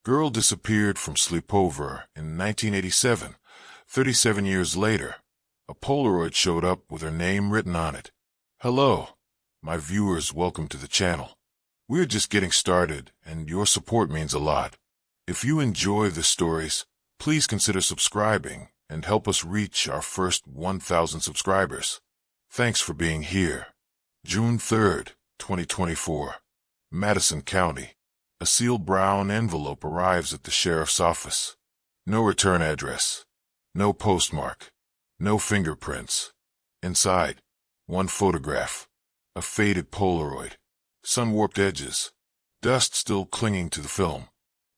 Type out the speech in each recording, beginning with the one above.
Girl disappeared from Sleepover in 1987. 37 years later, a Polaroid showed up with her name written on it. Hello, my viewers, welcome to the channel. We're just getting started, and your support means a lot. If you enjoy the stories, please consider subscribing and help us reach our first 1,000 subscribers. Thanks for being here. June 3rd, 2024. Madison County. A sealed brown envelope arrives at the sheriff's office. No return address. No postmark. No fingerprints. Inside, one photograph. A faded Polaroid. Sun-warped edges. Dust still clinging to the film.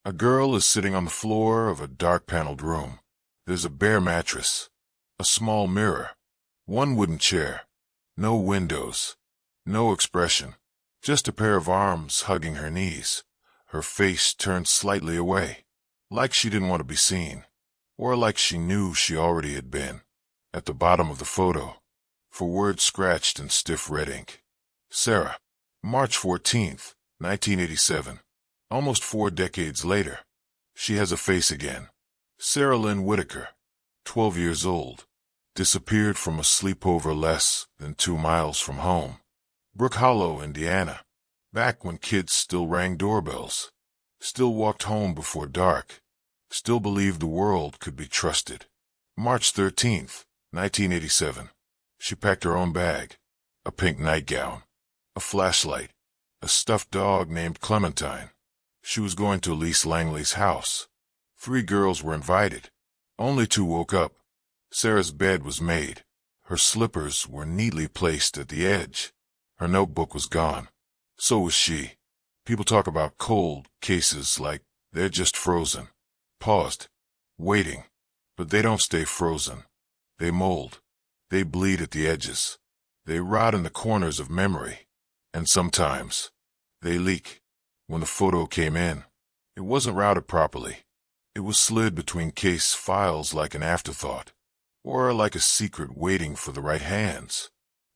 A girl is sitting on the floor of a dark-paneled room. There's a bare mattress. A small mirror. One wooden chair. No windows. No expression. Just a pair of arms hugging her knees. Her face turned slightly away, like she didn't want to be seen, or like she knew she already had been. At the bottom of the photo, for words scratched in stiff red ink. Sarah, March 14th, 1987. Almost 4 decades later, she has a face again. Sarah Whitaker, 12 years old, disappeared from a sleepover less than 2 miles from home. Brook Hollow, Indiana. Back when kids still rang doorbells, still walked home before dark, still believed the world could be trusted. March 13th, 1987. She packed her own bag, a pink nightgown, a flashlight, a stuffed dog named Clementine. She was going to Elise Langley's house. 3 girls were invited. Only 2 woke up. Sarah's bed was made. Her slippers were neatly placed at the edge. Her notebook was gone. So was she. People talk about cold cases like they're just frozen. Paused. Waiting. But they don't stay frozen. They mold. They bleed at the edges. They rot in the corners of memory. And sometimes they leak. When the photo came in, it wasn't routed properly. It was slid between case files like an afterthought, or like a secret waiting for the right hands.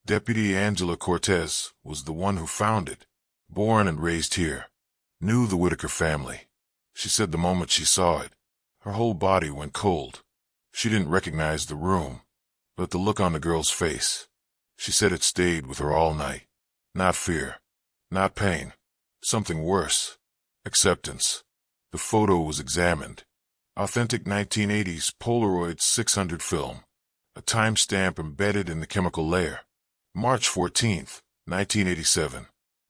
Deputy Angela Cortez was the one who found it. Born and raised here. Knew the Whitaker family. She said the moment she saw it, her whole body went cold. She didn't recognize the room, but the look on the girl's face. She said it stayed with her all night. Not fear. Not pain. Something worse. Acceptance. The photo was examined. Authentic 1980s Polaroid 600 film. A timestamp embedded in the chemical layer. March 14th, 1987.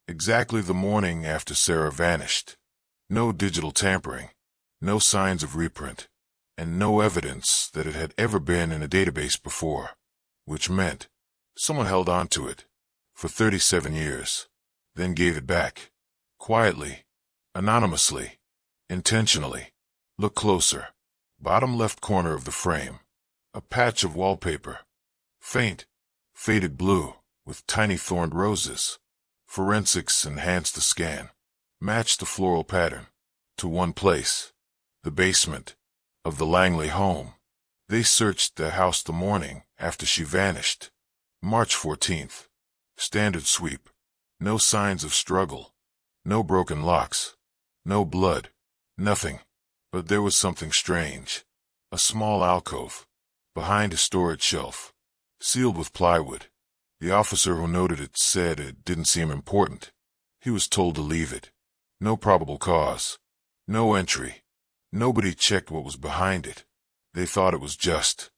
Exactly the morning after Sarah vanished. No digital tampering. No signs of reprint. And no evidence that it had ever been in a database before. Which meant someone held on to it for 37 years. Then gave it back. Quietly. Anonymously. Intentionally. Look closer. Bottom left corner of the frame. A patch of wallpaper. Faint. Faded blue, with tiny thorned roses. Forensics enhanced the scan. Matched the floral pattern. To one place. The basement. Of the Langley home. They searched the house the morning after she vanished. March 14th. Standard sweep. No signs of struggle. No broken locks. No blood. Nothing. But there was something strange. A small alcove. Behind a storage shelf. Sealed with plywood. The officer who noted it said it didn't seem important. He was told to leave it. No probable cause. No entry. Nobody checked what was behind it. They thought it was just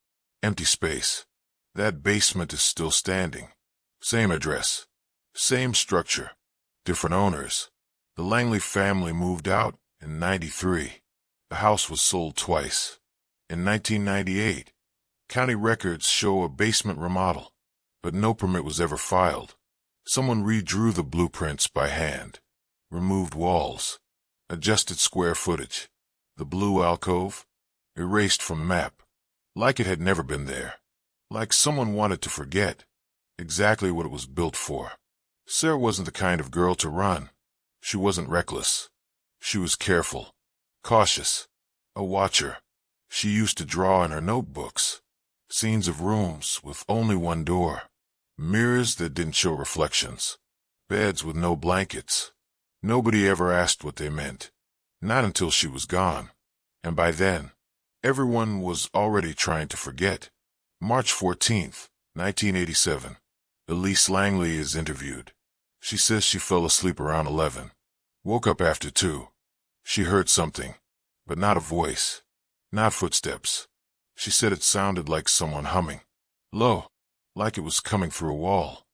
empty space. That basement is still standing. Same address. Same structure. Different owners. The Langley family moved out in '93. The house was sold twice. In 1998, county records show a basement remodel. But no permit was ever filed. Someone redrew the blueprints by hand, removed walls, adjusted square footage. The blue alcove, erased from the map, like it had never been there, like someone wanted to forget exactly what it was built for. Sarah wasn't the kind of girl to run. She wasn't reckless. She was careful, cautious, a watcher. She used to draw in her notebooks, scenes of rooms with only one door. Mirrors that didn't show reflections. Beds with no blankets. Nobody ever asked what they meant. Not until she was gone. And by then, everyone was already trying to forget. March 14th, 1987. Elise Langley is interviewed. She says she fell asleep around 11. Woke up after 2. She heard something, but not a voice. Not footsteps. She said it sounded like someone humming. Low, like it was coming through a wall.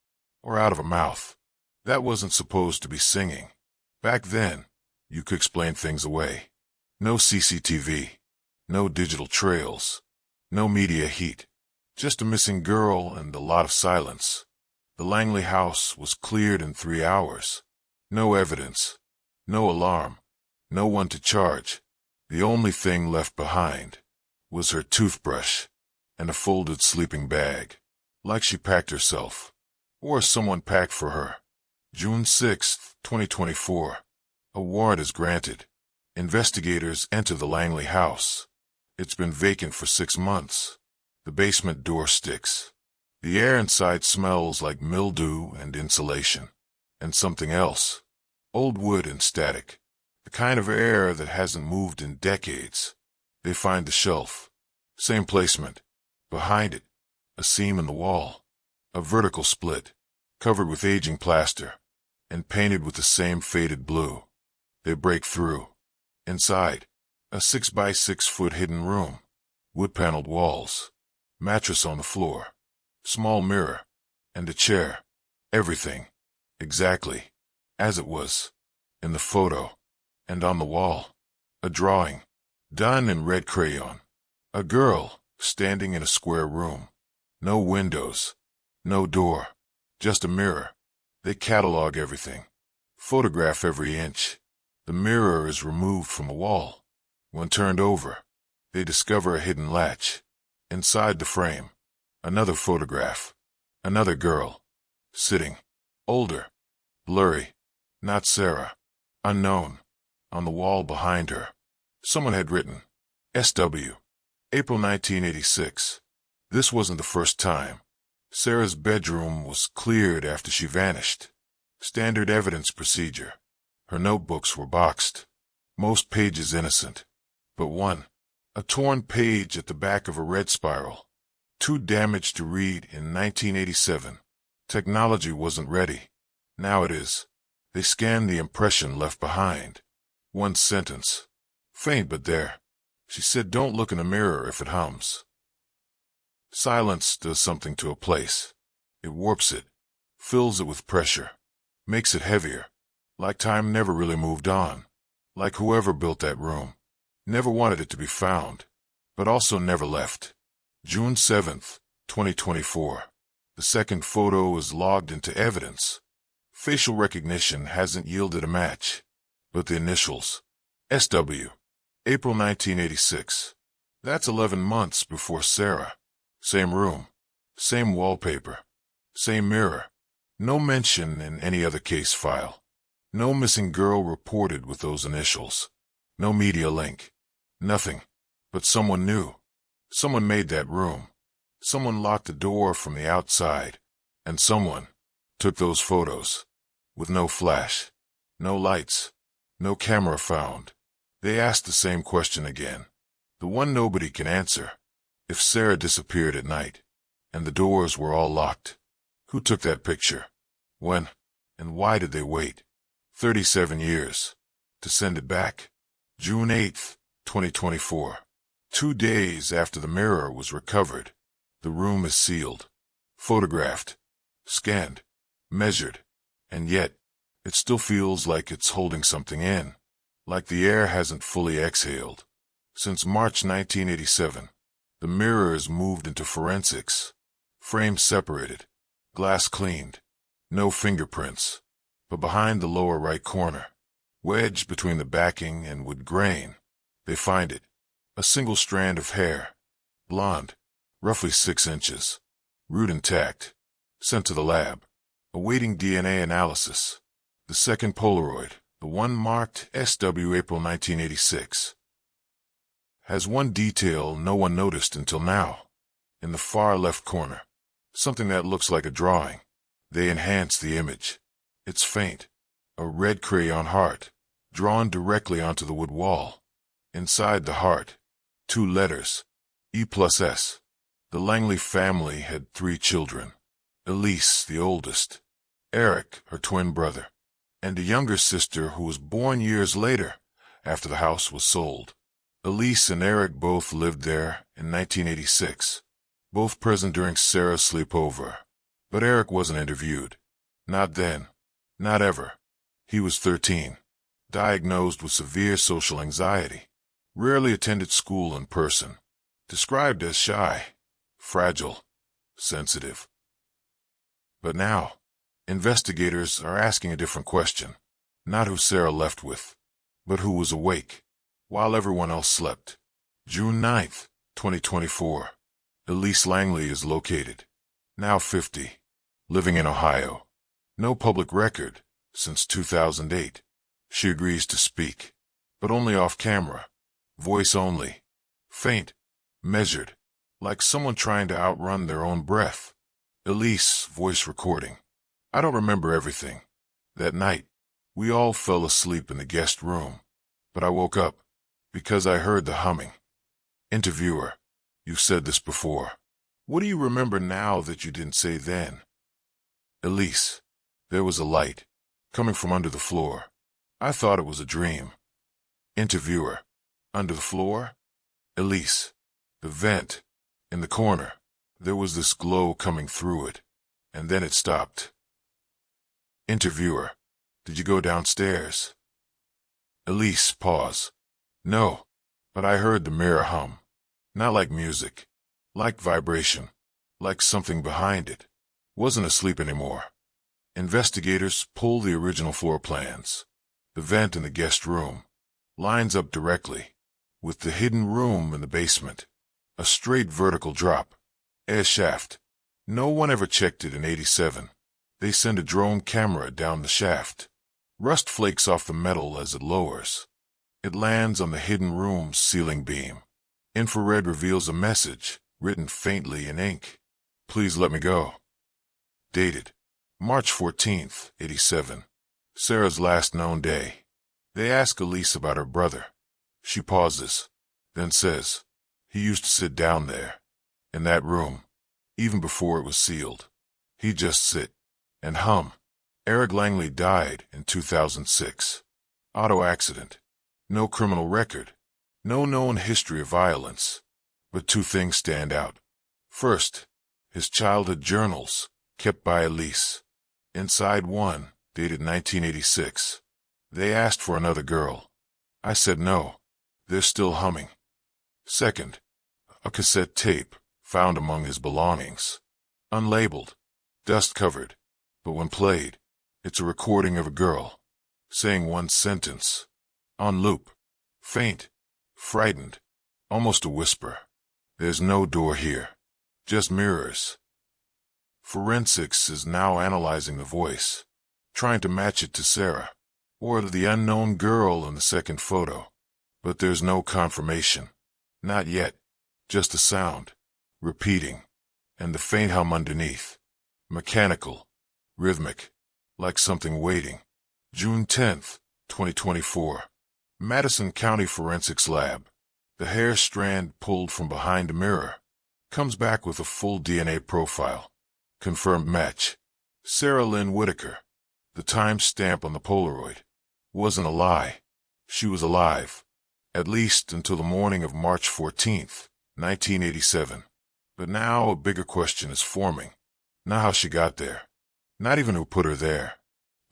Or out of a mouth. That wasn't supposed to be singing. Back then, you could explain things away. No CCTV. No digital trails. No media heat. Just a missing girl and a lot of silence. The Langley house was cleared in 3 hours. No evidence. No alarm. No one to charge. The only thing left behind was her toothbrush and a folded sleeping bag, like she packed herself, or someone packed for her. June 6, 2024. A warrant is granted. Investigators enter the Langley house. It's been vacant for 6 months. The basement door sticks. The air inside smells like mildew and insulation. And something else. Old wood and static. The kind of air that hasn't moved in decades. They find the shelf. Same placement. Behind it, a seam in the wall. A vertical split, covered with aging plaster, and painted with the same faded blue. They break through. Inside, a 6-by-6-foot hidden room. Wood-paneled walls. Mattress on the floor. Small mirror. And a chair. Everything. Exactly as it was. In the photo. And on the wall. A drawing. Done in red crayon. A girl standing in a square room. No windows. No door. Just a mirror. They catalog everything. Photograph every inch. The mirror is removed from the wall. When turned over, they discover a hidden latch. Inside the frame, another photograph. Another girl. Sitting. Older. Blurry. Not Sarah. Unknown. On the wall behind her. Someone had written, SW. April 1986. This wasn't the first time. Sarah's bedroom was cleared after she vanished. Standard evidence procedure. Her notebooks were boxed. Most pages innocent. But one. A torn page at the back of a red spiral. Too damaged to read in 1987. Technology wasn't ready. Now it is. They scanned the impression left behind. One sentence. Faint but there. She said don't look in the mirror if it hums. Silence does something to a place. It warps it. Fills it with pressure. Makes it heavier. Like time never really moved on. Like whoever built that room. Never wanted it to be found. But also never left. June 7th, 2024. The second photo is logged into evidence. Facial recognition hasn't yielded a match. But the initials. SW. April 1986. That's 11 months before Sarah. Same room. Same wallpaper. Same mirror. No mention in any other case file. No missing girl reported with those initials. No media link. Nothing. But someone knew. Someone made that room. Someone locked the door from the outside. And someone took those photos. With no flash. No lights. No camera found. They asked the same question again. The one nobody can answer. If Sarah disappeared at night, and the doors were all locked, who took that picture? When? And why did they wait? 37 years. To send it back? June 8th, 2024. 2 days after the mirror was recovered. The room is sealed. Photographed. Scanned. Measured. And yet, it still feels like it's holding something in. Like the air hasn't fully exhaled. Since March 1987, the mirror is moved into forensics. Frame separated. Glass cleaned. No fingerprints. But behind the lower right corner, wedged between the backing and wood grain, they find it. A single strand of hair. Blonde. Roughly 6 inches. Root intact. Sent to the lab. Awaiting DNA analysis. The second Polaroid, the one marked SW April 1986, has one detail no one noticed until now. In the far left corner, something that looks like a drawing. They enhance the image. It's faint. A red crayon heart. drawn directly onto the wood wall. Inside the heart, 2 letters, E+S. The Langley family had 3 children. Elise, the oldest, Eric, her twin brother, and a younger sister who was born years later, after the house was sold. Elise and Eric both lived there in 1986, both present during Sarah's sleepover. But Eric wasn't interviewed. Not then. Not ever. He was 13, diagnosed with severe social anxiety, rarely attended school in person, described as shy, fragile, sensitive. But now, investigators are asking a different question. Not who Sarah left with, but who was awake, while everyone else slept. June 9th, 2024. Elise Langley is located. Now 50. Living in Ohio. No public record since 2008. She agrees to speak, but only off camera. Voice only. Faint. Measured. Like someone trying to outrun their own breath. Elise, voice recording. I don't remember everything. That night, we all fell asleep in the guest room. But I woke up because I heard the humming. Interviewer. You've said this before. What do you remember now that you didn't say then? Elise. There was a light coming from under the floor. I thought it was a dream. Interviewer. Under the floor? Elise. The vent. In the corner. There was this glow coming through it. And then it stopped. Interviewer. Did you go downstairs? Elise. Pause. No. But I heard the mirror hum. Not like music. Like vibration. Like something behind it. Wasn't asleep anymore. Investigators pull the original floor plans. The vent in the guest room lines up directly with the hidden room in the basement. A straight vertical drop. Air shaft. No one ever checked it in '87. They send a drone camera down the shaft. Rust flakes off the metal as it lowers. It lands on the hidden room's ceiling beam. Infrared reveals a message, written faintly in ink. Please let me go. Dated March 14th, '87. Sarah's last known day. They ask Elise about her brother. She pauses, then says, he used to sit down there, in that room, even before it was sealed. He'd just sit and hum. Eric Langley died in 2006. Auto accident. No criminal record. No known history of violence. But 2 things stand out. First, his childhood journals, kept by Elise. Inside one, dated 1986. They asked for another girl. I said no. They're still humming. Second, a cassette tape found among his belongings. Unlabeled, dust-covered, but when played, it's a recording of a girl, saying one sentence. On loop. Faint. Frightened. Almost a whisper. There's no door here. Just mirrors. Forensics is now analyzing the voice, trying to match it to Sarah, or to the unknown girl in the second photo. But there's no confirmation. Not yet. Just a sound, repeating, and the faint hum underneath. Mechanical, rhythmic, like something waiting. June 10th, 2024. Madison County Forensics Lab. The hair strand pulled from behind a mirror comes back with a full DNA profile. Confirmed match. Sarah Whitaker. The time stamp on the Polaroid wasn't a lie. She was alive. At least until the morning of March 14th, 1987. But now a bigger question is forming. Not how she got there. Not even who put her there.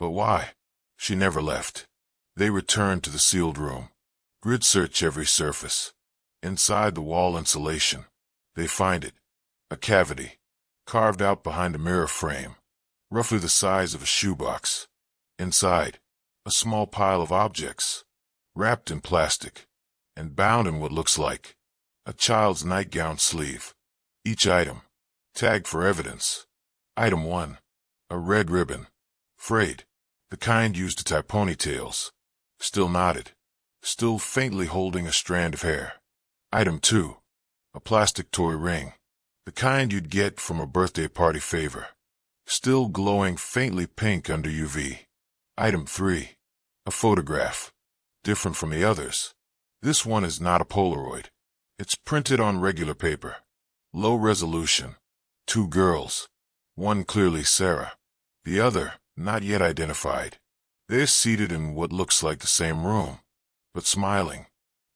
But why? She never left. They returned to the sealed room. Grid search every surface. Inside the wall insulation. They find it. A cavity. Carved out behind a mirror frame. Roughly the size of a shoebox. Inside, a small pile of objects. Wrapped in plastic. And bound in what looks like a child's nightgown sleeve. Each item. Tagged for evidence. Item 1. A red ribbon. Frayed. The kind used to tie ponytails. Still knotted. Still faintly holding a strand of hair. Item 2. A plastic toy ring. The kind you'd get from a birthday party favor. Still glowing faintly pink under UV. Item 3. A photograph. different from the others. This one is not a Polaroid. It's printed on regular paper. Low resolution. 2 girls. One clearly Sarah. The other, not yet identified. They're seated in what looks like the same room, but smiling,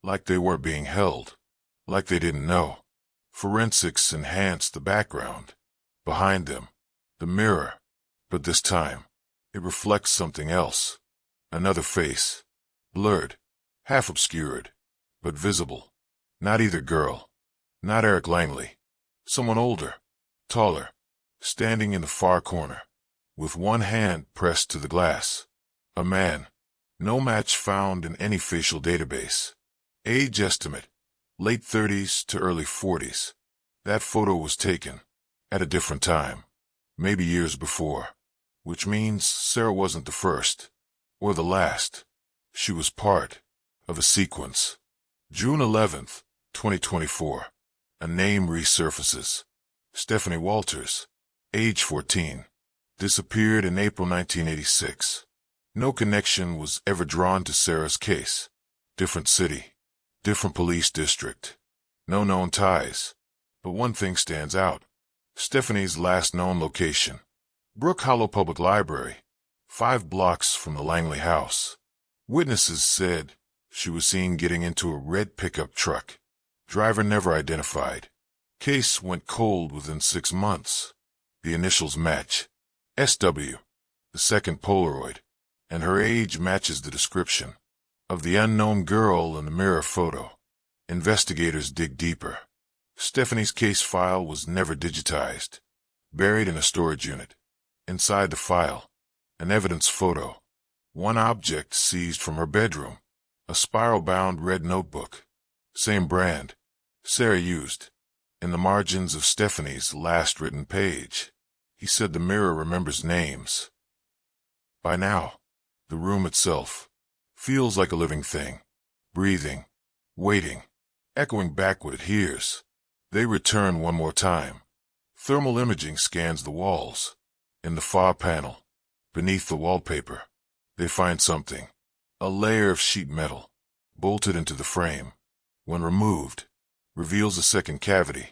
like they weren't being held, like they didn't know. Forensics enhanced the background. Behind them, the mirror, but this time, it reflects something else. Another face. Blurred, half obscured, but visible. Not either girl. Not Eric Langley. Someone older, taller, standing in the far corner, with one hand pressed to the glass. A man. No match found in any facial database. Age estimate, late 30s to early 40s. That photo was taken at a different time, maybe years before, which means Sarah wasn't the first, or the last. She was part of a sequence. June 11th, 2024. A name resurfaces. Stephanie Walters, age 14, disappeared in April 1986. No connection was ever drawn to Sarah's case. Different city, different police district. No known ties. But one thing stands out. Stephanie's last known location. Brook Hollow Public Library, 5 blocks from the Langley house. Witnesses said she was seen getting into a red pickup truck. Driver never identified. Case went cold within 6 months. The initials match. SW, the second Polaroid, and her age matches the description of the unknown girl in the mirror photo. Investigators dig deeper. Stephanie's case file was never digitized. Buried in a storage unit. Inside the file, an evidence photo. One object seized from her bedroom. A spiral-bound red notebook. Same brand. Sarah used. In the margins of Stephanie's last written page, he said the mirror remembers names. By now, the room itself feels like a living thing. Breathing. Waiting. Echoing back what it hears. They return one more time. Thermal imaging scans the walls. In the far panel, beneath the wallpaper, they find something. A layer of sheet metal, bolted into the frame. When removed, reveals a second cavity.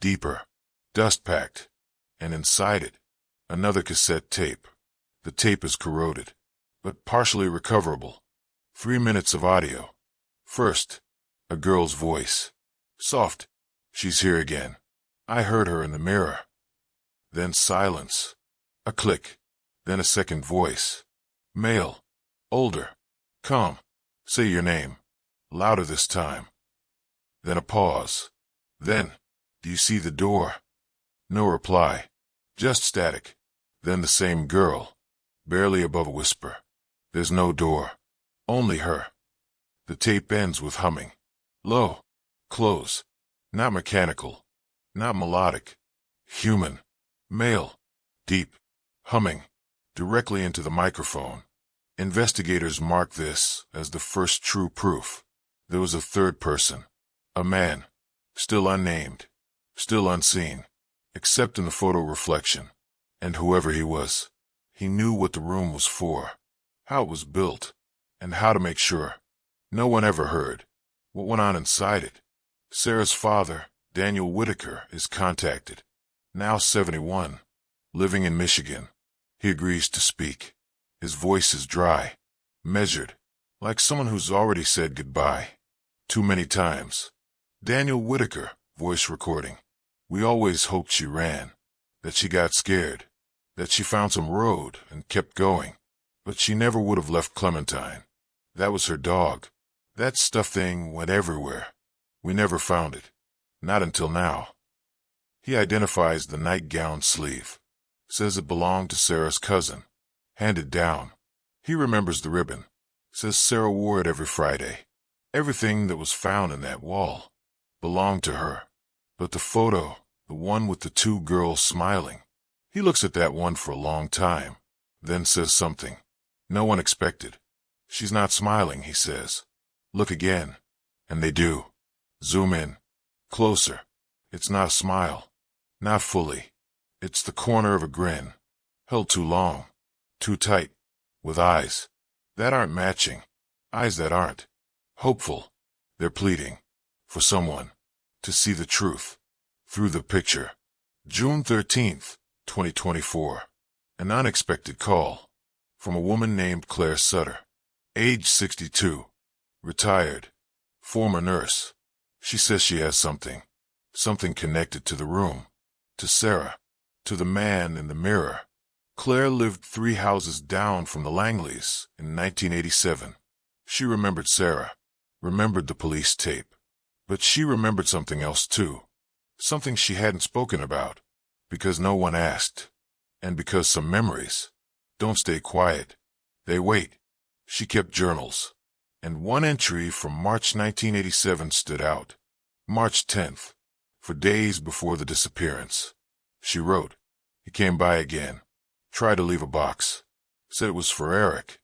Deeper, dust-packed, and inside it, another cassette tape. The tape is corroded, but partially recoverable. 3 minutes of audio. First, a girl's voice. Soft. She's here again. I heard her in the mirror. Then silence. A click. Then a second voice. Male. Older. Come. Say your name. Louder this time. Then a pause. Then, do you see the door? No reply. Just static. Then the same girl. Barely above a whisper. There's no door. Only her. The tape ends with humming. Low. Close. Not mechanical. Not melodic. Human. Male. Deep. Humming. Directly into the microphone. Investigators mark this as the first true proof. There was a third person. A man. Still unnamed. Still unseen. Except in the photo reflection. And whoever he was, he knew what the room was for. How it was built. And how to make sure. No one ever heard what went on inside it. Sarah's father, Daniel Whitaker, is contacted. Now 71. Living in Michigan. He agrees to speak. His voice is dry. Measured. Like someone who's already said goodbye. Too many times. Daniel Whitaker, voice recording. We always hoped she ran. That she got scared. That she found some road and kept going. But she never would have left Clementine. That was her dog. That stuffed thing went everywhere. We never found it. Not until now. He identifies the nightgown sleeve. Says it belonged to Sarah's cousin. Handed down. He remembers the ribbon. Says Sarah wore it every Friday. Everything that was found in that wall belonged to her. But the photo, the one with the 2 girls smiling. He looks at that one for a long time. Then says something no one expected. She's not smiling, he says. Look again. And they do. Zoom in. Closer. It's not a smile. Not fully. It's the corner of a grin. Held too long. Too tight. With eyes that aren't matching. Eyes that aren't hopeful. They're pleading for someone to see the truth through the picture. June 13th, 2024. An unexpected call from a woman named Claire Sutter, age 62, retired, former nurse. She says she has something connected to the room, to Sarah, to the man in the mirror. Claire lived 3 houses down from the Langleys in 1987. She remembered Sarah, remembered the police tape. But she remembered something else too. Something she hadn't spoken about, because no one asked. And because some memories don't stay quiet. They wait. She kept journals. And one entry from March 1987 stood out. March 10th, for days before the disappearance. She wrote, "He came by again. Tried to leave a box. Said it was for Eric.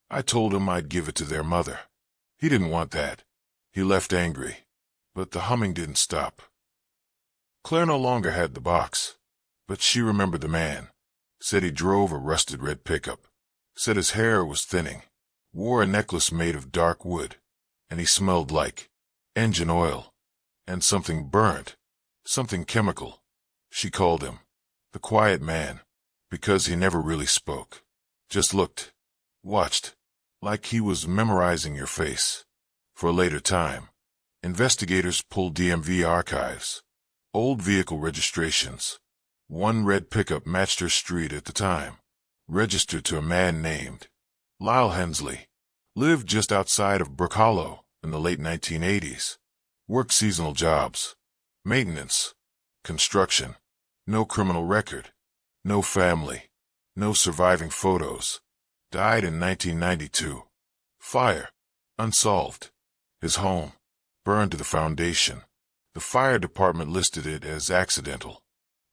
I told him I'd give it to their mother. He didn't want that. He left angry. But the humming didn't stop." Claire no longer had the box. But she remembered the man. Said he drove a rusted red pickup. Said his hair was thinning. Wore a necklace made of dark wood. And he smelled like engine oil. And something burnt. Something chemical. She called him the quiet man. Because he never really spoke. Just looked. Watched. Like he was memorizing your face. For a later time, investigators pulled DMV archives. Old vehicle registrations. One red pickup matched her street at the time. Registered to a man named Lyle Hensley. Lived just outside of Brook Hollow in the late 1980s. Worked seasonal jobs. Maintenance. Construction. No criminal record. No family. No surviving photos. Died in 1992. Fire. Unsolved. His home. Burned to the foundation. The fire department listed it as accidental.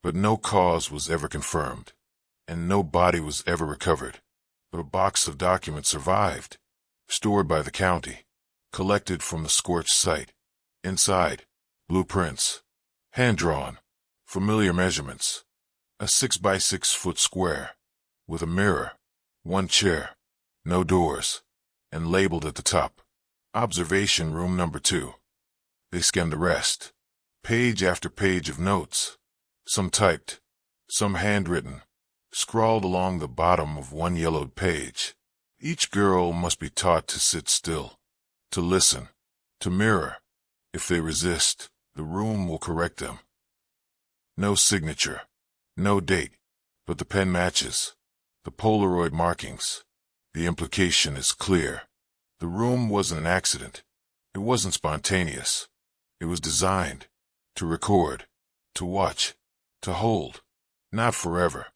But no cause was ever confirmed. And no body was ever recovered. But a box of documents survived. Stored by the county. Collected from the scorched site. Inside, blueprints. Hand-drawn. Familiar measurements. A 6-by-6-foot square. With a mirror. One chair. No doors. And labeled at the top. Observation room number 2. They scanned the rest. Page after page of notes. Some typed. Some handwritten. Scrawled along the bottom of one yellowed page. Each girl must be taught to sit still. To listen. To mirror. If they resist, the room will correct them. No signature. No date. But the pen matches. The Polaroid markings. The implication is clear. The room wasn't an accident. It wasn't spontaneous. It was designed. To record. To watch. To hold. Not forever.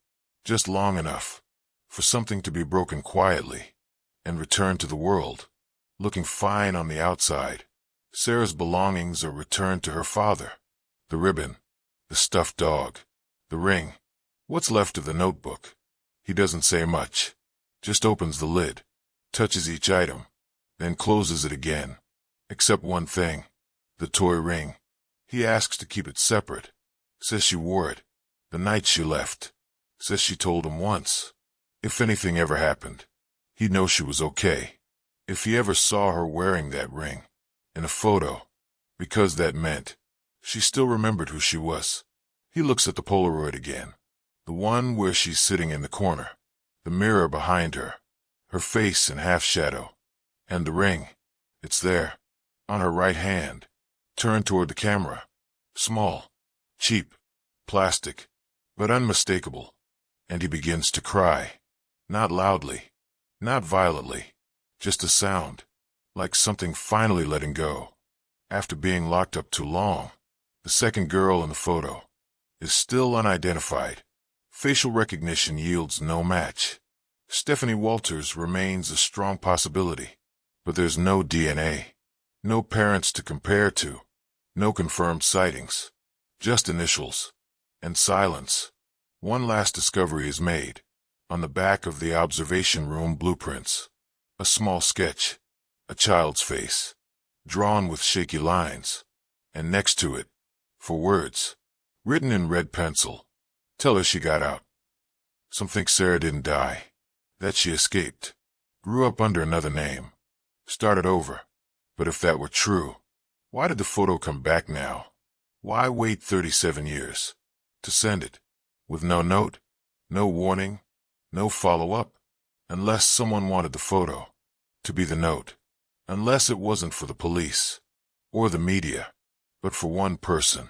Just long enough. For something to be broken quietly. And returned to the world. Looking fine on the outside. Sarah's belongings are returned to her father. The ribbon. The stuffed dog. The ring. What's left of the notebook. He doesn't say much. Just opens the lid. Touches each item. Then closes it again. Except one thing. The toy ring. He asks to keep it separate. Says she wore it. The night she left. Says she told him once. If anything ever happened, he'd know she was okay. If he ever saw her wearing that ring. In a photo. Because that meant she still remembered who she was. He looks at the Polaroid again. The one where she's sitting in the corner. The mirror behind her. Her face in half shadow. And the ring. It's there. On her right hand. Turned toward the camera. Small. Cheap. Plastic. But unmistakable. And he begins to cry. Not loudly. Not violently. Just a sound. Like something finally letting go. After being locked up too long. The second girl in the photo. Is still unidentified. Facial recognition yields no match. Stephanie Walters remains a strong possibility. But there's no DNA. No parents to compare to. No confirmed sightings. Just initials. And silence. One last discovery is made. On the back of the observation room blueprints. A small sketch. A child's face. Drawn with shaky lines. And next to it. For words. Written in red pencil. Tell her she got out. Some think Sarah didn't die. That she escaped. Grew up under another name. Start it over. But if that were true, why did the photo come back now? Why wait 37 years to send it? With no note, no warning, no follow-up. Unless someone wanted the photo to be the note. Unless it wasn't for the police or the media, but for one person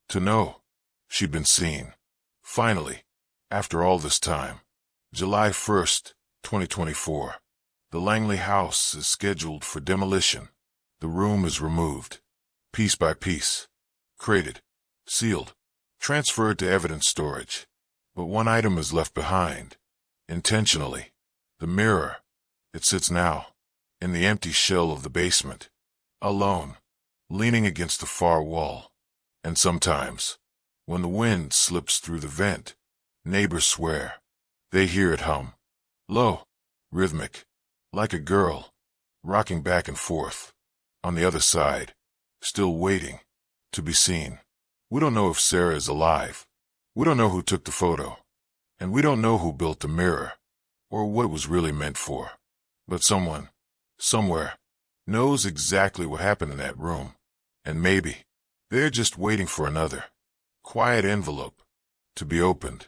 to know she'd been seen. Finally, after all this time, July 1st, 2024, the Langley house is scheduled for demolition. The room is removed, piece by piece, crated, sealed, transferred to evidence storage. But one item is left behind, intentionally. The mirror. It sits now in the empty shell of the basement, alone, leaning against the far wall. And sometimes, when the wind slips through the vent, neighbors swear they hear it hum, low, rhythmic, like a girl, rocking back and forth. On the other side, still waiting to be seen. We don't know if Sarah is alive. We don't know who took the photo. And we don't know who built the mirror, or what it was really meant for. But someone, somewhere, knows exactly what happened in that room. And maybe they're just waiting for another quiet envelope to be opened.